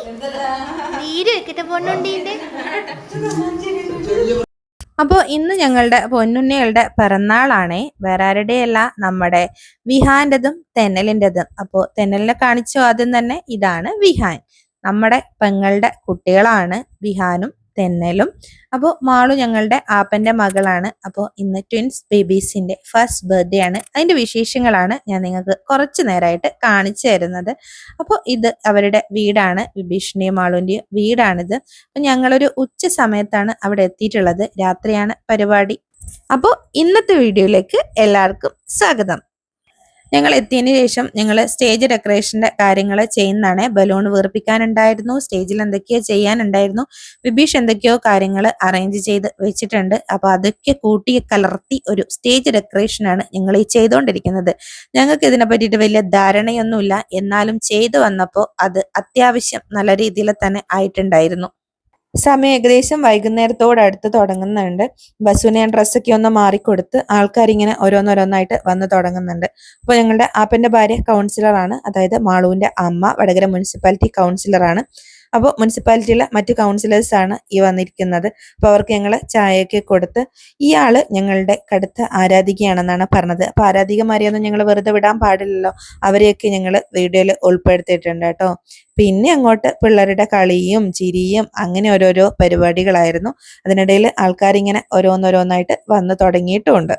വീട് വെക്കട്ടെ പൊന്നുണ്ടീൻ്റെ. അപ്പോൾ ഇന്ന് ഞങ്ങളുടെ പൊന്നുണ്ണികളുടെ പിറന്നാളാണേ. വേറെ ആരുടെയല്ല, നമ്മുടെ വിഹാൻ്റെതും തെന്നലിൻ്റെതും. അപ്പോൾ തെന്നലിനെ കാണിച്ചു ആദ്യം തന്നെ. ഇതാണ് വിഹാൻ, നമ്മുടെ പെങ്ങളുടെ കുട്ടികളാണ് വിഹാനും തെന്നലും. അപ്പോൾ മാളു ഞങ്ങളുടെ ആപ്പൻ്റെ മകളാണ്. അപ്പോൾ ഇന്ന് ട്വിൻസ് ബേബീസിൻ്റെ ഫസ്റ്റ് ബർത്ത്ഡേ ആണ്. അതിൻ്റെ വിശേഷങ്ങളാണ് ഞാൻ നിങ്ങൾക്ക് കുറച്ച് നേരമായിട്ട് കാണിച്ചു തരുന്നത്. അപ്പോൾ ഇത് അവരുടെ വീടാണ്, വിഭീഷണിയും മാളുവിൻ്റെയും വീടാണിത്. അപ്പോൾ ഞങ്ങളൊരു ഉച്ച സമയത്താണ് അവിടെ എത്തിയിട്ടുള്ളത്. രാത്രിയാണ് പരിപാടി. അപ്പോൾ ഇന്നത്തെ വീഡിയോയിലേക്ക് എല്ലാവർക്കും സ്വാഗതം. ഞങ്ങൾ എത്തിയതിന് ശേഷം ഞങ്ങൾ സ്റ്റേജ് ഡെക്കറേഷൻ്റെ കാര്യങ്ങൾ ചെയ്യുന്നതാണ്. ബലൂൺ വീർപ്പിക്കാനുണ്ടായിരുന്നു, സ്റ്റേജിൽ എന്തൊക്കെയോ ചെയ്യാനുണ്ടായിരുന്നു. വിഭീഷ് എന്തൊക്കെയോ കാര്യങ്ങൾ അറേഞ്ച് ചെയ്ത് വെച്ചിട്ടുണ്ട്. അപ്പോൾ അതൊക്കെ കൂട്ടി കലർത്തി ഒരു സ്റ്റേജ് ഡെക്കറേഷനാണ് ഞങ്ങൾ ഈ ചെയ്തുകൊണ്ടിരിക്കുന്നത്. ഞങ്ങൾക്ക് ഇതിനെ പറ്റിയിട്ട് വലിയ ധാരണയൊന്നുമില്ല, എന്നാലും ചെയ്തു വന്നപ്പോൾ അത് അത്യാവശ്യം നല്ല രീതിയിൽ തന്നെ ആയിട്ടുണ്ടായിരുന്നു. സമയം ഏകദേശം വൈകുന്നേരത്തോടടുത്ത് തുടങ്ങുന്നുണ്ട്. ബസുവിന് ഞാൻ ഡ്രസ്സൊക്കെ ഒന്ന് മാറിക്കൊടുത്ത് ആൾക്കാരിങ്ങനെ ഓരോന്നോരോന്നായിട്ട് വന്ന് തുടങ്ങുന്നുണ്ട്. അപ്പോൾ ഞങ്ങളുടെ ആപ്പൻ്റെ ഭാര്യ കൗൺസിലറാണ്, അതായത് മാളുവിൻ്റെ അമ്മ വടകര മുനിസിപ്പാലിറ്റി കൗൺസിലറാണ്. അപ്പോൾ മുനിസിപ്പാലിറ്റിയിലെ മറ്റു കൗൺസിലേഴ്സാണ് ഈ വന്നിരിക്കുന്നത്. അപ്പോൾ അവർക്ക് ഞങ്ങൾ ചായയൊക്കെ കൊടുത്ത്, ഇയാള് ഞങ്ങളുടെ കടുത്ത ആരാധികയാണെന്നാണ് പറഞ്ഞത്. അപ്പോൾ ആരാധികമാരെയൊന്നും ഞങ്ങൾ വെറുതെ വിടാൻ പാടില്ലല്ലോ, അവരെയൊക്കെ ഞങ്ങൾ വീഡിയോയിൽ ഉൾപ്പെടുത്തിയിട്ടുണ്ട് കേട്ടോ. പിന്നെ അങ്ങോട്ട് പിള്ളേരുടെ കളിയും ചിരിയും അങ്ങനെ ഓരോരോ പരിപാടികളായിരുന്നു. അതിനിടയിൽ ആൾക്കാരിങ്ങനെ ഓരോന്നോരോന്നായിട്ട് വന്ന് തുടങ്ങിയിട്ടുമുണ്ട്.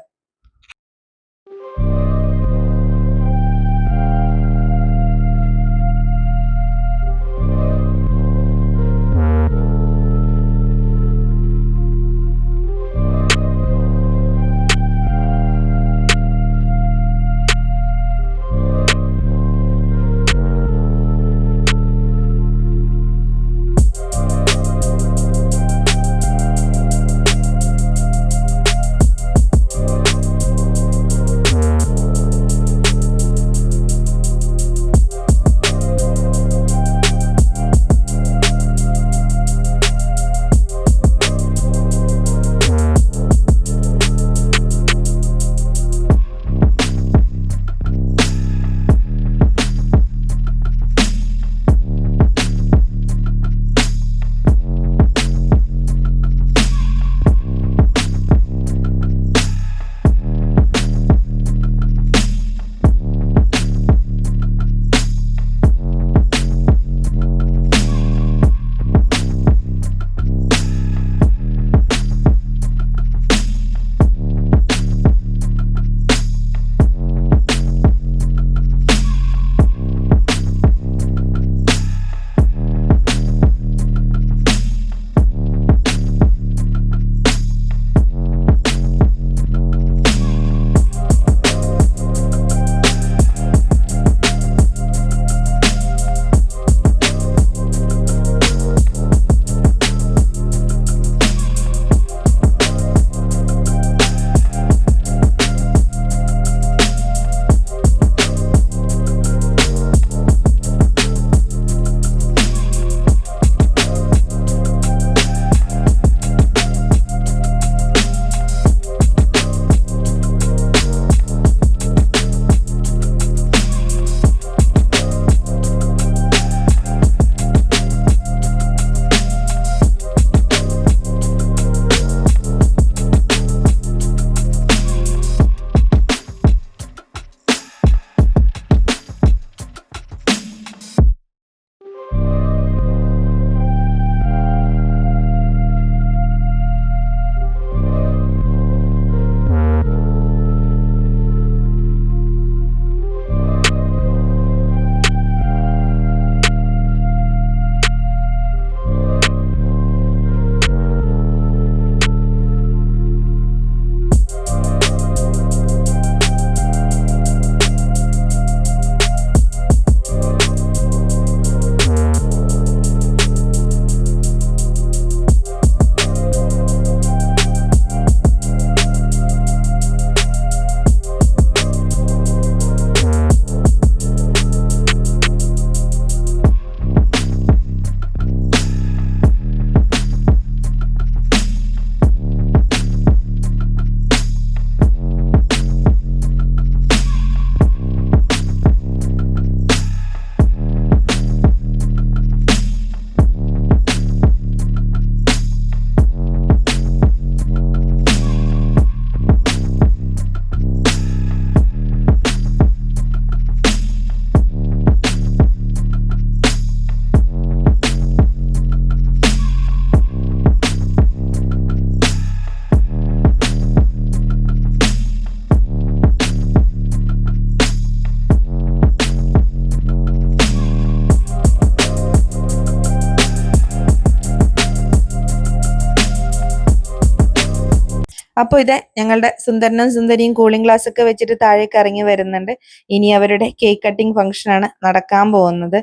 അപ്പോൾ ഇത് ഞങ്ങളുടെ സുന്ദരനും സുന്ദരിയും കൂളിംഗ് ഗ്ലാസ് ഒക്കെ വെച്ചിട്ട് താഴേക്ക് ഇറങ്ങി വരുന്നുണ്ട്. ഇനി അവരുടെ കേക്ക് കട്ടിംഗ് ഫംഗ്ഷൻ ആണ് നടക്കാൻ പോകുന്നത്.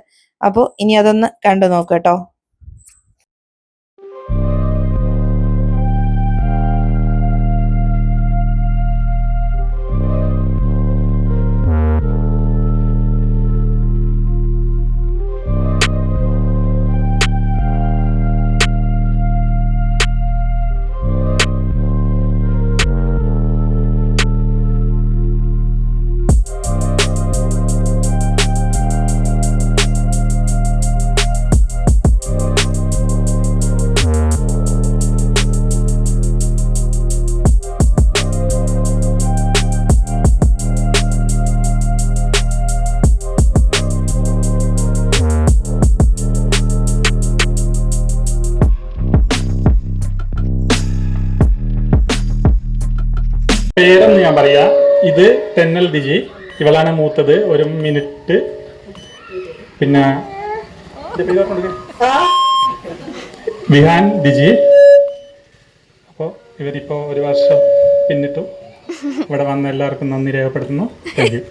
അപ്പോൾ ഇനി അതൊന്ന് കണ്ടു നോക്കട്ടോ. പേരെന്ന് ഞാൻ പറയാ, ഇത് തെന്നൽ ദിജി, ഇവളാണ് മൂത്തത്. 1 മിനിറ്റ്. പിന്നെ വിഹാൻ ദിജി. അപ്പോൾ ഇവരിപ്പോൾ 1 വർഷം പിന്നിട്ടു. ഇവിടെ വന്ന എല്ലാവർക്കും നന്ദി രേഖപ്പെടുത്തുന്നു. Thank you.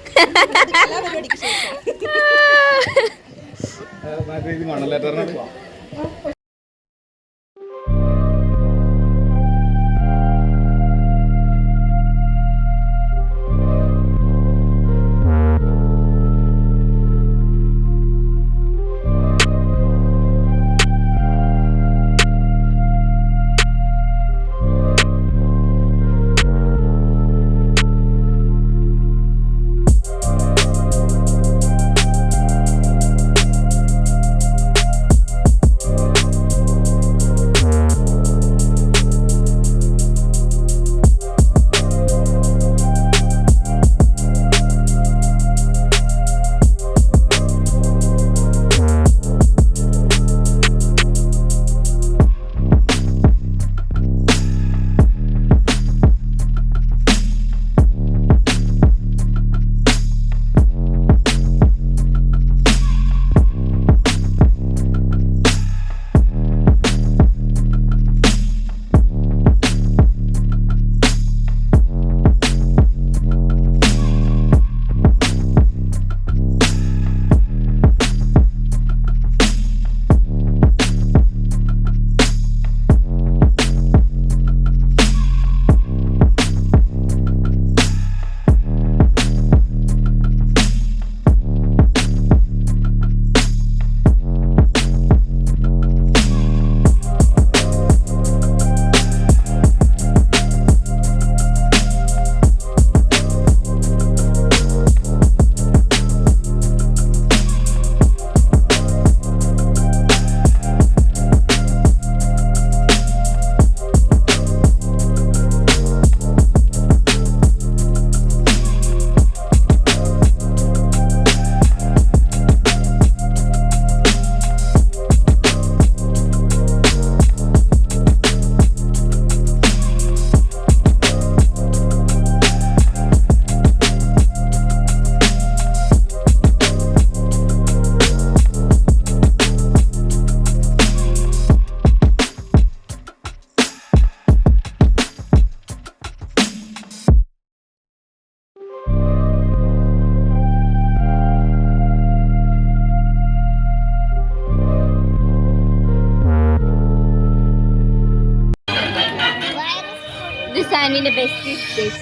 Sandy best is this.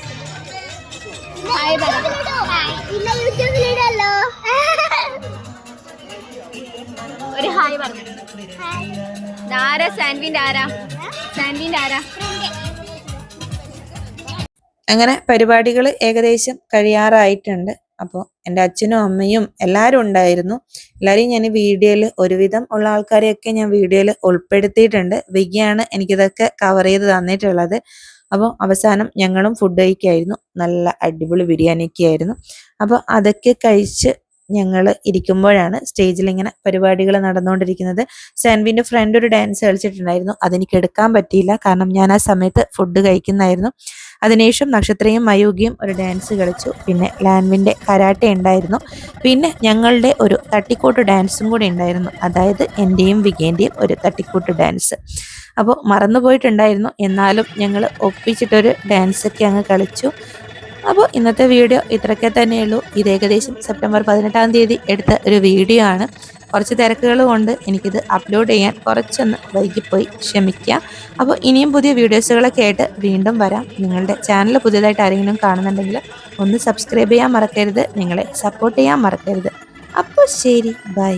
Hi, ഇന്ന് യൂട്യൂബിലിടല്ലോ. ഒരു ഹായ് പറഞ്ഞു. ആരാ സാൻവിന്റെ ആരാ? സാൻവിന്റെ ആരാ? അങ്ങനെ പരിപാടികൾ ഏകദേശം കഴിയാറായിട്ടുണ്ട്. അപ്പോൾ എൻ്റെ അച്ഛനും അമ്മയും എല്ലാവരും ഉണ്ടായിരുന്നു. എല്ലാവരെയും ഞാൻ വീഡിയോയിൽ ഒരുവിധം ഉള്ള ആൾക്കാരെയൊക്കെ ഞാൻ വീഡിയോയിൽ ഉൾപ്പെടുത്തിയിട്ടുണ്ട്. വിഗിയാണ് എനിക്കിതൊക്കെ കവർ ചെയ്ത് തന്നിട്ടുള്ളത്. അപ്പോൾ അവസാനം ഞങ്ങളും ഫുഡ് കഴിക്കായിരുന്നു. നല്ല അടിപൊളി ബിരിയാണിയൊക്കെ ആയിരുന്നു. അപ്പോൾ അതൊക്കെ കഴിച്ച് ഞങ്ങൾ ഇരിക്കുമ്പോഴാണ് സ്റ്റേജിൽ ഇങ്ങനെ പരിപാടികൾ നടന്നുകൊണ്ടിരിക്കുന്നത്. സാൻവിൻ്റെ ഫ്രണ്ട് ഒരു ഡാൻസ് കളിച്ചിട്ടുണ്ടായിരുന്നു. അതെനിക്ക് എടുക്കാൻ പറ്റിയില്ല, കാരണം ഞാൻ ആ സമയത്ത് ഫുഡ് കഴിക്കുന്നതായിരുന്നു. അതിനുശേഷം നക്ഷത്രയും മയൂകിയും ഒരു ഡാൻസ് കളിച്ചു. പിന്നെ ലാൻവിൻ്റെ കരാട്ടെ ഉണ്ടായിരുന്നു. പിന്നെ ഞങ്ങളുടെ ഒരു തട്ടിക്കൂട്ട് ഡാൻസും കൂടി ഉണ്ടായിരുന്നു. അതായത് എൻ്റെയും വിഗേൻ്റെയും ഒരു തട്ടിക്കൂട്ട് ഡാൻസ്. അപ്പോൾ മറന്നു പോയിട്ടുണ്ടായിരുന്നു. എന്നാലും ഞങ്ങൾ ഒപ്പിച്ചിട്ടൊരു ഡാൻസൊക്കെ അങ്ങ് കളിച്ചു. അപ്പോൾ ഇന്നത്തെ വീഡിയോ ഇത്രയൊക്കെ തന്നെയുള്ളൂ. ഇത് ഏകദേശം സെപ്റ്റംബർ 18-ാം തീയതി എടുത്ത ഒരു വീഡിയോ ആണ്. കുറച്ച് തിരക്കുകൾ കൊണ്ട് എനിക്കിത് അപ്ലോഡ് ചെയ്യാൻ കുറച്ചൊന്ന് വൈകിപ്പോയി, ക്ഷമിക്കുക. അപ്പോൾ ഇനിയും പുതിയ വീഡിയോസുകളൊക്കെ ആയിട്ട് വീണ്ടും വരാം. നിങ്ങളുടെ ചാനൽ പുതിയതായിട്ട് ആരെങ്കിലും കാണുന്നുണ്ടെങ്കിൽ ഒന്ന് സബ്സ്ക്രൈബ് ചെയ്യാൻ മറക്കരുത്. നിങ്ങളെ സപ്പോർട്ട് ചെയ്യാൻ മറക്കരുത്. അപ്പോൾ ശരി, ബൈ.